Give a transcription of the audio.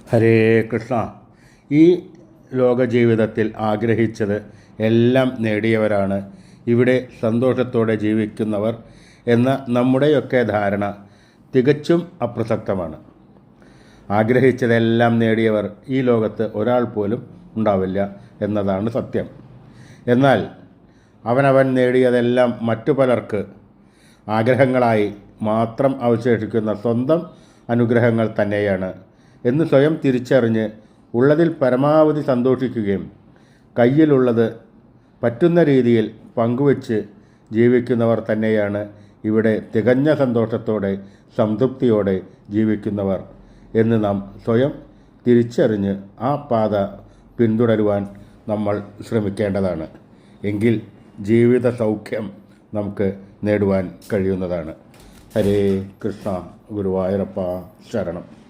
ഹരേ കൃഷ്ണ. ഈ ലോക ജീവിതത്തിൽ ആഗ്രഹിച്ചത് എല്ലാം നേടിയവരാണ് ഇവിടെ സന്തോഷത്തോടെ ജീവിക്കുന്നവർ എന്ന നമ്മുടെയൊക്കെ ധാരണ തികച്ചും അപ്രസക്തമാണ്. ആഗ്രഹിച്ചതെല്ലാം നേടിയവർ ഈ ലോകത്ത് ഒരാൾ പോലും ഉണ്ടാവില്ല എന്നതാണ് സത്യം. എന്നാൽ അവനവൻ നേടിയതെല്ലാം മറ്റു പലർക്ക് ആഗ്രഹങ്ങളായി മാത്രം അവശേഷിക്കുന്ന സ്വന്തം അനുഗ്രഹങ്ങൾ തന്നെയാണ് എന്ന് സ്വയം തിരിച്ചറിഞ്ഞ് ഉള്ളതിൽ പരമാവധി സന്തോഷിക്കുകയും കയ്യിലുള്ളത് പറ്റുന്ന രീതിയിൽ പങ്കുവച്ച് ജീവിക്കുന്നവർ തന്നെയാണ് ഇവിടെ തികഞ്ഞ സന്തോഷത്തോടെ സംതൃപ്തിയോടെ ജീവിക്കുന്നവർ എന്ന് നാം സ്വയം തിരിച്ചറിഞ്ഞ് ആ പാത പിന്തുടരുവാൻ നമ്മൾ ശ്രമിക്കേണ്ടതാണ്. എങ്കിൽ ജീവിത സൗഖ്യം നമുക്ക് നേടുവാൻ കഴിയുന്നതാണ്. ഹരേ കൃഷ്ണ. ഗുരുവായൂരപ്പ ശരണം.